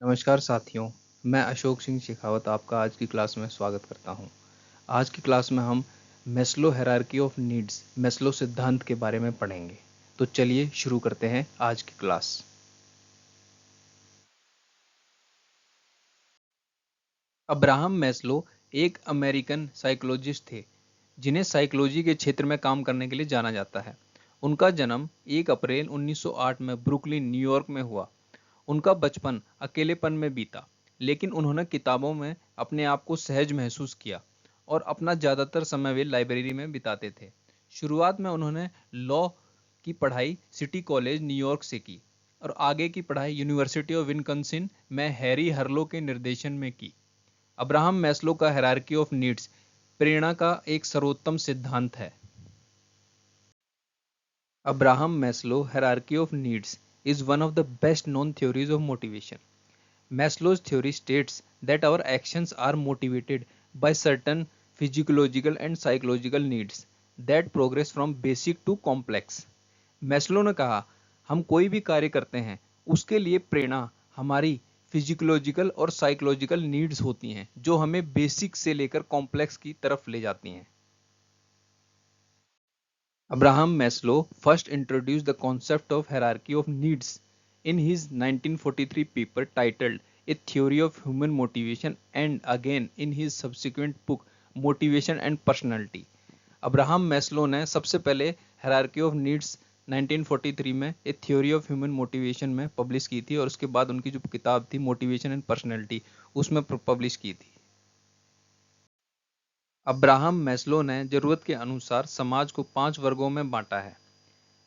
नमस्कार साथियों, मैं अशोक सिंह शेखावत आपका आज की क्लास में स्वागत करता हूं। आज की क्लास में हम Maslow hierarchy of needs Maslow सिद्धांत के बारे में पढ़ेंगे। तो चलिए शुरू करते हैं आज की क्लास। अब्राहम मैस्लो एक अमेरिकन साइकोलॉजिस्ट थे जिन्हें साइकोलॉजी के क्षेत्र में काम करने के लिए जाना जाता है। उनका जन्म 1 अप्रैल 1908 में ब्रुकलिन, न्यूयॉर्क में हुआ। उनका बचपन अकेलेपन में बीता, लेकिन उन्होंने किताबों में अपने आप को सहज महसूस किया और अपना ज़्यादातर समय वे लाइब्रेरी में बिताते थे। शुरुआत में उन्होंने लॉ की पढ़ाई सिटी कॉलेज न्यूयॉर्क से की और आगे की पढ़ाई यूनिवर्सिटी ऑफ विस्कॉन्सिन में हैरी हर्लो के निर्देशन में की। अब्राहम मैस्लो का हायरार्की ऑफ नीड्स प्रेरणा का एक सर्वोत्तम सिद्धांत है। Abraham Maslow hierarchy of needs is one of the best known theories of motivation. Maslow's theory states that our actions are motivated by certain physiological and psychological needs that progress from basic to complex. Maslow ने कहा, हम कोई भी कार्य करते हैं उसके लिए प्रेरणा हमारी फिजियोलॉजिकल और साइकोलॉजिकल नीड्स होती हैं जो हमें बेसिक से लेकर कॉम्प्लेक्स की तरफ ले जाती हैं। Abraham Maslow first introduced the concept of hierarchy of needs in his 1943 paper titled A Theory of Human Motivation and again in his subsequent book Motivation and Personality. Abraham Maslow ने सबसे पहले hierarchy of needs 1943 में ए theory of human motivation में publish की थी और उसके बाद उनकी जो किताब थी मोटिवेशन एंड पर्सनैलिटी उसमें पब्लिश की थी। अब्राहम मैस्लो ने जरूरत के अनुसार समाज को 5 वर्गों में बांटा है,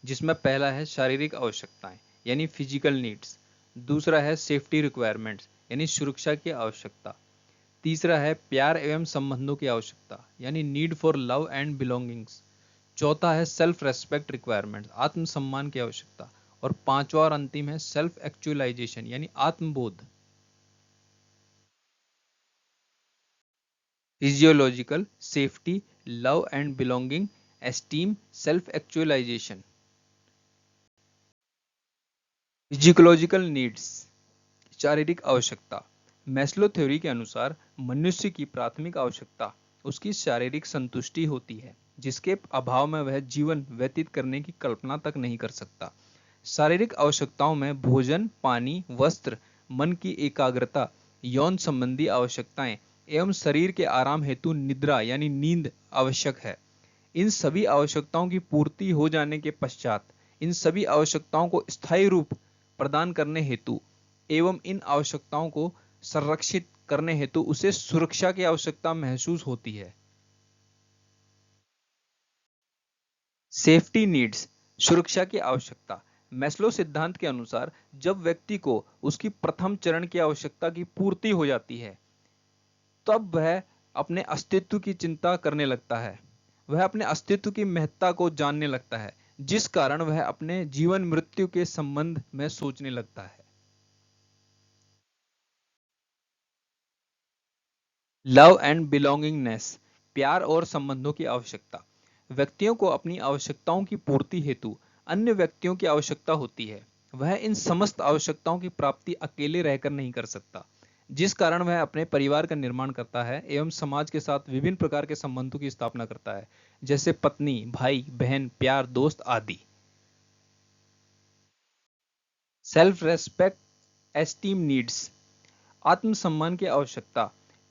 जिसमें पहला है शारीरिक आवश्यकताएं यानी फिजिकल नीड्स, दूसरा है सेफ्टी रिक्वायरमेंट्स यानी सुरक्षा की आवश्यकता, तीसरा है प्यार एवं संबंधों की आवश्यकता यानी need for love and belongings, चौथा है सेल्फ रेस्पेक्ट रिक्वायरमेंट्स आत्मसम्मान की आवश्यकता और पांचवा और अंतिम है सेल्फ एक्चुअलाइजेशन यानी आत्मबोध। Physiological, safety, love and belonging, esteem, self actualization. Physiological needs शारीरिक आवश्यकता। मैस्लो थ्योरी के अनुसार मनुष्य की प्राथमिक आवश्यकता उसकी शारीरिक संतुष्टि होती है, जिसके अभाव में वह जीवन व्यतीत करने की कल्पना तक नहीं कर सकता। शारीरिक आवश्यकताओं में भोजन, पानी, वस्त्र, मन की एकाग्रता, यौन संबंधी आवश्यकताएं एवं शरीर के आराम हेतु निद्रा यानी नींद आवश्यक है। इन सभी आवश्यकताओं की पूर्ति हो जाने के पश्चात इन सभी आवश्यकताओं को स्थायी रूप प्रदान करने हेतु एवं इन आवश्यकताओं को संरक्षित करने हेतु उसे सुरक्षा की आवश्यकता महसूस होती है। सेफ्टी नीड्स सुरक्षा की आवश्यकता। मैस्लो सिद्धांत के अनुसार जब व्यक्ति को उसकी प्रथम चरण की आवश्यकता की पूर्ति हो जाती है तब वह अपने अस्तित्व की चिंता करने लगता है, वह अपने अस्तित्व की महत्ता को जानने लगता है, जिस कारण वह अपने जीवन मृत्यु के संबंध में सोचने लगता है। लव एंड बिलोंगिंगनेस प्यार और संबंधों की आवश्यकता। व्यक्तियों को अपनी आवश्यकताओं की पूर्ति हेतु अन्य व्यक्तियों की आवश्यकता होती है। वह इन समस्त आवश्यकताओं की प्राप्ति अकेले रहकर नहीं कर सकता, जिस कारण वह अपने परिवार का निर्माण करता है एवं समाज के साथ विभिन्न प्रकार के संबंधों की स्थापना करता है, जैसे पत्नी, भाई, बहन, प्यार, दोस्त आदि। सेल्फ रेस्पेक्ट एस्टीम नीड्स आत्मसम्मान की आवश्यकता।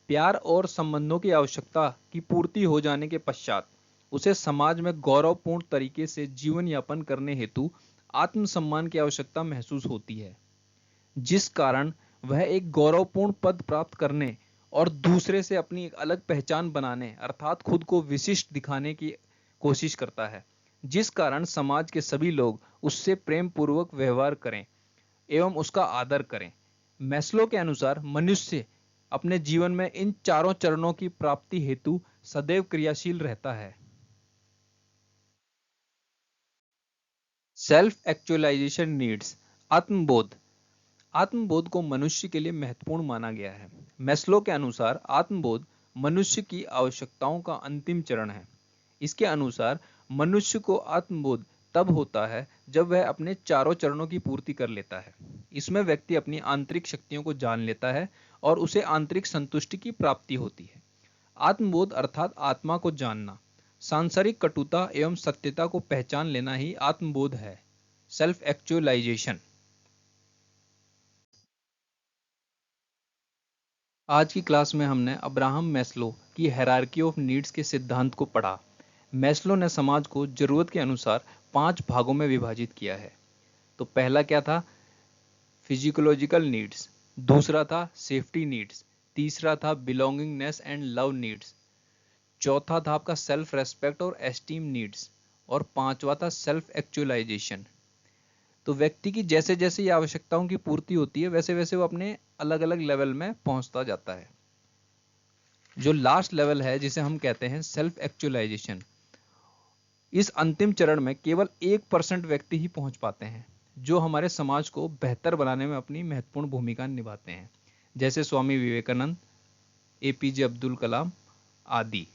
प्यार और संबंधों की आवश्यकता की पूर्ति हो जाने के पश्चात उसे समाज में गौरवपूर्ण तरीके से जीवन यापन करने हेतु आत्मसम्मान की आवश्यकता महसूस होती है, जिस कारण वह एक गौरवपूर्ण पद प्राप्त करने और दूसरे से अपनी एक अलग पहचान बनाने अर्थात खुद को विशिष्ट दिखाने की कोशिश करता है, जिस कारण समाज के सभी लोग उससे प्रेम पूर्वक व्यवहार करें एवं उसका आदर करें। मैस्लो के अनुसार मनुष्य अपने जीवन में इन चारों चरणों की प्राप्ति हेतु सदैव क्रियाशील रहता है। सेल्फ एक्चुअलाइजेशन नीड्स आत्मबोध। आत्मबोध को मनुष्य के लिए महत्वपूर्ण माना गया है। मैस्लो के अनुसार आत्मबोध मनुष्य की आवश्यकताओं का अंतिम चरण है। इसके अनुसार मनुष्य को आत्मबोध तब होता है जब वह अपने चारों चरणों की पूर्ति कर लेता है। इसमें व्यक्ति अपनी आंतरिक शक्तियों को जान लेता है और उसे आंतरिक संतुष्टि की प्राप्ति होती है। आत्मबोध अर्थात आत्मा को जानना, सांसारिक कटुता एवं सत्यता को पहचान लेना ही आत्मबोध है, सेल्फ एक्चुअलाइजेशन। आज की क्लास में हमने अब्राहम मैस्लो की हायरार्की ऑफ नीड्स के सिद्धांत को पढ़ा। मैस्लो ने समाज को जरूरत के अनुसार 5 भागों में विभाजित किया है। तो पहला क्या था? फिजियोलॉजिकल नीड्स, दूसरा था सेफ्टी नीड्स, तीसरा था बिलोंगिंगनेस एंड लव नीड्स, चौथा था आपका सेल्फ रेस्पेक्ट और एस्टीम नीड्स, और पांचवा था सेल्फ एक्चुअलाइजेशन। तो व्यक्ति की जैसे जैसे ये आवश्यकताओं की पूर्ति होती है वैसे वैसे वो अपने अलग अलग लेवल में पहुंचता जाता है। जो लास्ट लेवल है जिसे हम कहते हैं सेल्फ एक्चुअलाइजेशन, इस अंतिम चरण में केवल 1% व्यक्ति ही पहुंच पाते हैं, जो हमारे समाज को बेहतर बनाने में अपनी महत्वपूर्ण भूमिका निभाते हैं, जैसे स्वामी विवेकानंद, एपीजे अब्दुल कलाम आदि।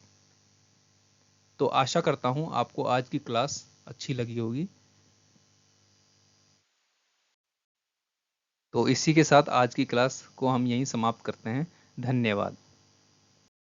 तो आशा करता हूं आपको आज की क्लास अच्छी लगी होगी। तो इसी के साथ आज की क्लास को हम यहीं समाप्त करते हैं। धन्यवाद।